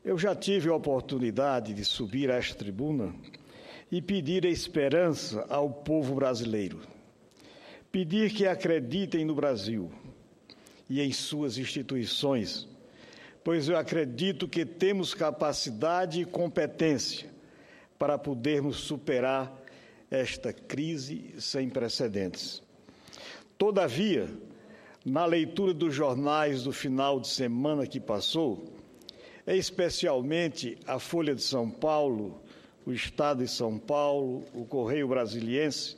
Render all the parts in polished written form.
Eu já tive a oportunidade de subir a esta tribuna e pedir a esperança ao povo brasileiro. Pedir que acreditem no Brasil e em suas instituições, pois eu acredito que temos capacidade e competência para podermos superar esta crise sem precedentes. Todavia, na leitura dos jornais do final de semana que passou, especialmente a Folha de São Paulo, o Estado de São Paulo, o Correio Brasiliense.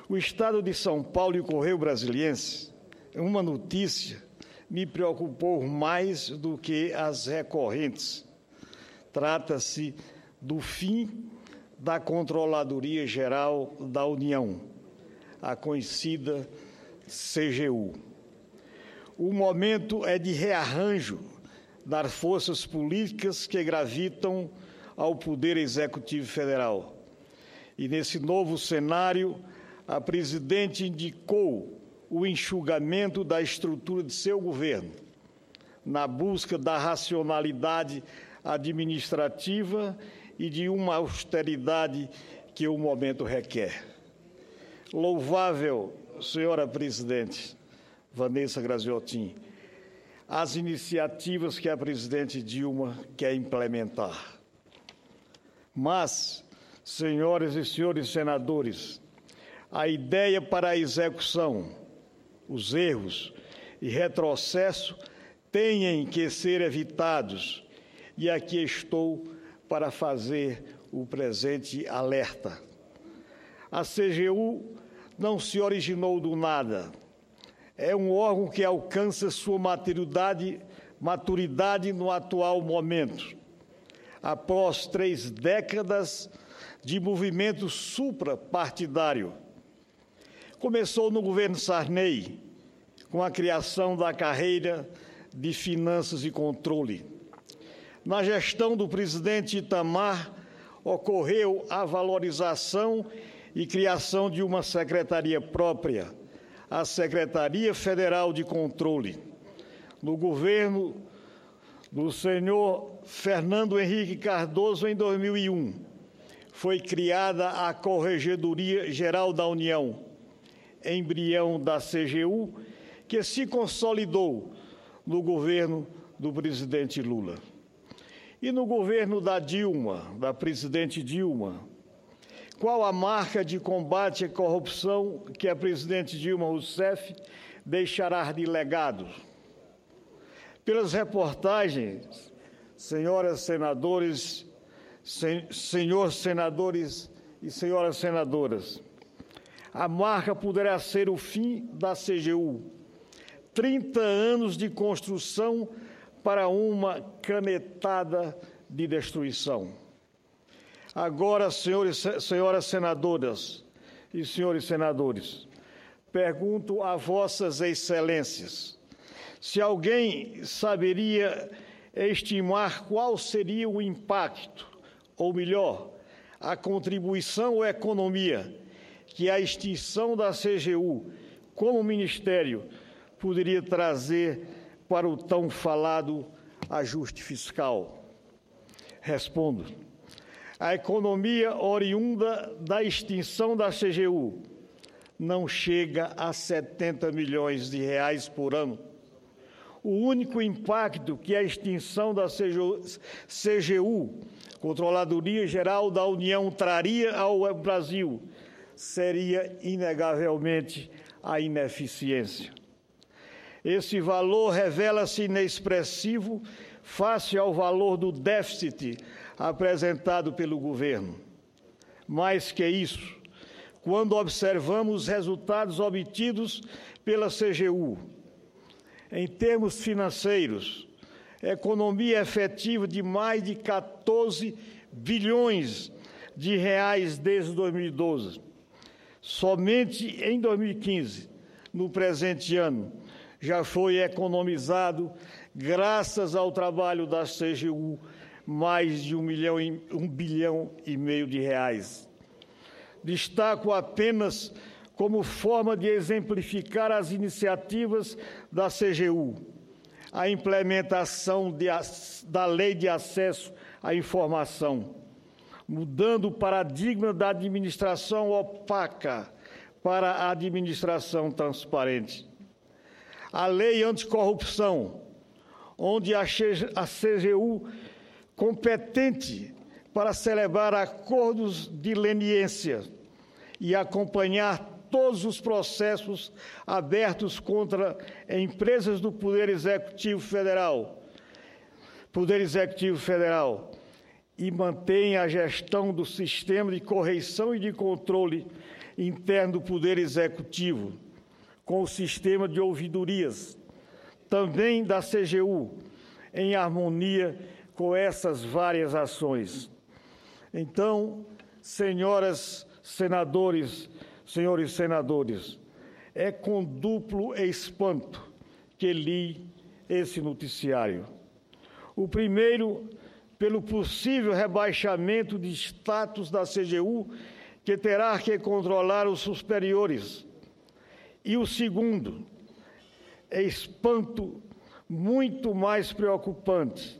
O Estado de São Paulo e o Correio Brasiliense, uma notícia me preocupou mais do que as recorrentes. Trata-se do fim da Controladoria Geral da União, a conhecida CGU. O momento é de rearranjo das forças políticas que gravitam ao Poder Executivo Federal. E, nesse novo cenário, a presidente indicou o enxugamento da estrutura de seu governo, na busca da racionalidade administrativa e de uma austeridade que o momento requer. Louvável, senhora presidente Vanessa Graziotin, as iniciativas que a presidente Dilma quer implementar. Mas, senhoras e senhores senadores, a ideia para a execução, os erros e retrocesso têm que ser evitados, e aqui estou para fazer o presente alerta. A CGU não se originou do nada. É um órgão que alcança sua maturidade no atual momento, após 3 décadas de movimento suprapartidário. Começou no governo Sarney, com a criação da carreira de Finanças e Controle. Na gestão do presidente Itamar, ocorreu a valorização e criação de uma secretaria própria, a Secretaria Federal de Controle. No governo do senhor Fernando Henrique Cardoso, em 2001, foi criada a Corregedoria Geral da União, embrião da CGU, que se consolidou no governo do presidente Lula. E no governo da presidente Dilma, qual a marca de combate à corrupção que a presidente Dilma Rousseff deixará de legado? Pelas reportagens, senhoras senadores, senhores senadores e senhoras senadoras, a marca poderá ser o fim da CGU. 30 anos de construção para uma canetada de destruição. Agora, senhoras senadoras e senhores senadores, pergunto a vossas excelências, se alguém saberia estimar qual seria o impacto, ou melhor, a contribuição à economia que a extinção da CGU como ministério poderia trazer para o tão falado ajuste fiscal? Respondo. A economia oriunda da extinção da CGU não chega a 70 milhões de reais por ano. O único impacto que a extinção da CGU, Controladoria Geral da União, traria ao Brasil seria, inegavelmente, a ineficiência. Esse valor revela-se inexpressivo face ao valor do déficit apresentado pelo governo. Mais que isso, quando observamos os resultados obtidos pela CGU, em termos financeiros, economia efetiva de mais de 14 bilhões de reais desde 2012. Somente em 2015, no presente ano, já foi economizado, graças ao trabalho da CGU, mais de 1,5 bilhão de reais. Destaco apenas como forma de exemplificar as iniciativas da CGU, a implementação da Lei de Acesso à Informação, mudando o paradigma da administração opaca para a administração transparente. A Lei Anticorrupção, onde a CGU, competente para celebrar acordos de leniência e acompanhar todos os processos abertos contra empresas do Poder Executivo Federal, e mantém a gestão do sistema de correição e de controle interno do Poder Executivo, com o sistema de ouvidorias, também da CGU, em harmonia com essas várias ações. Então, senhores senadores, é com duplo espanto que li esse noticiário. O primeiro, pelo possível rebaixamento de status da CGU, que terá que controlar os superiores. E o segundo, espanto muito mais preocupante,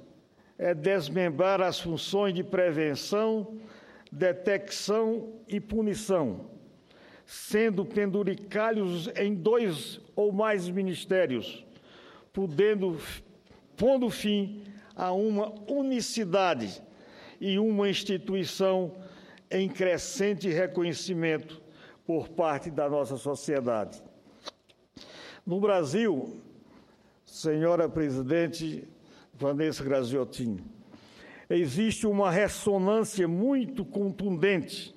é desmembrar as funções de prevenção, detecção e punição, sendo penduricalhos em 2 ou mais ministérios, pondo fim a uma unicidade e uma instituição em crescente reconhecimento por parte da nossa sociedade. No Brasil, senhora presidente Vanessa Graziotin, existe uma ressonância muito contundente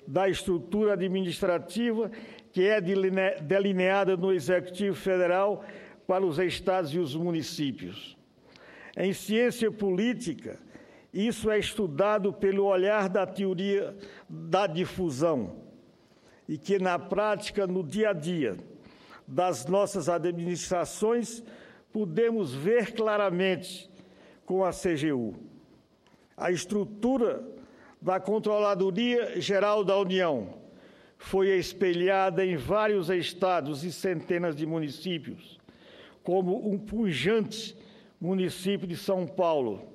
da estrutura administrativa que é delineada no Executivo Federal para os estados e os municípios. Em ciência política, isso é estudado pelo olhar da teoria da difusão e que, na prática, no dia a dia das nossas administrações, podemos ver claramente com a CGU. A estrutura da Controladoria Geral da União foi espelhada em vários estados e centenas de municípios, como um pujante município de São Paulo.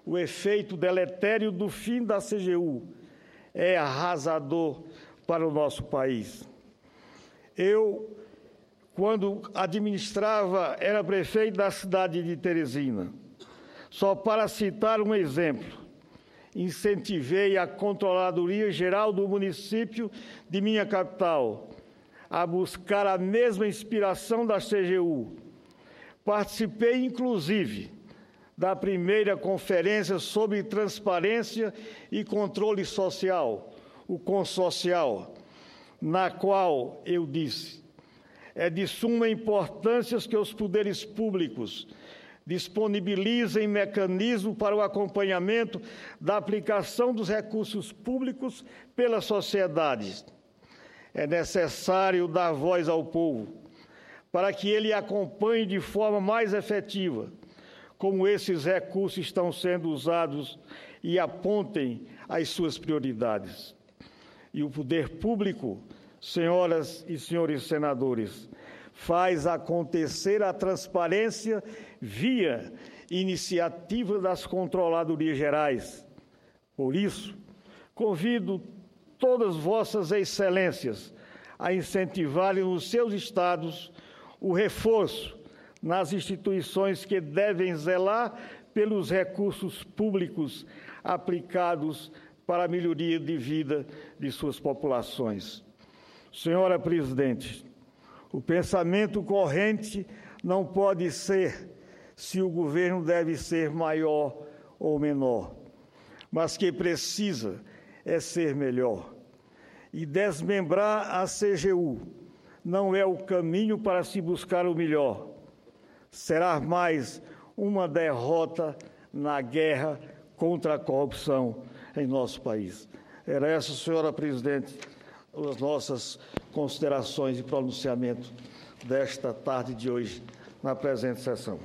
O efeito deletério do fim da CGU é arrasador para o nosso país. Eu, quando administrava, era prefeito da cidade de Teresina. Só para citar um exemplo, incentivei a Controladoria Geral do município de minha capital a buscar a mesma inspiração da CGU. Participei, inclusive, da primeira conferência sobre transparência e controle social, o Consocial, na qual eu disse: é de suma importância que os poderes públicos disponibilizem mecanismos para o acompanhamento da aplicação dos recursos públicos pela sociedade. É necessário dar voz ao povo, para que ele acompanhe de forma mais efetiva como esses recursos estão sendo usados e apontem as suas prioridades. E o poder público, senhoras e senhores senadores, faz acontecer a transparência via iniciativa das controladorias gerais. Por isso, convido todas vossas excelências a incentivarem nos seus estados o reforço nas instituições que devem zelar pelos recursos públicos aplicados para a melhoria de vida de suas populações. Senhora presidente, o pensamento corrente não pode ser se o governo deve ser maior ou menor, mas que precisa é ser melhor. E desmembrar a CGU não é o caminho para se buscar o melhor. Será mais uma derrota na guerra contra a corrupção em nosso país. Era essa, senhora presidente, as nossas considerações e pronunciamento desta tarde de hoje, na presente sessão.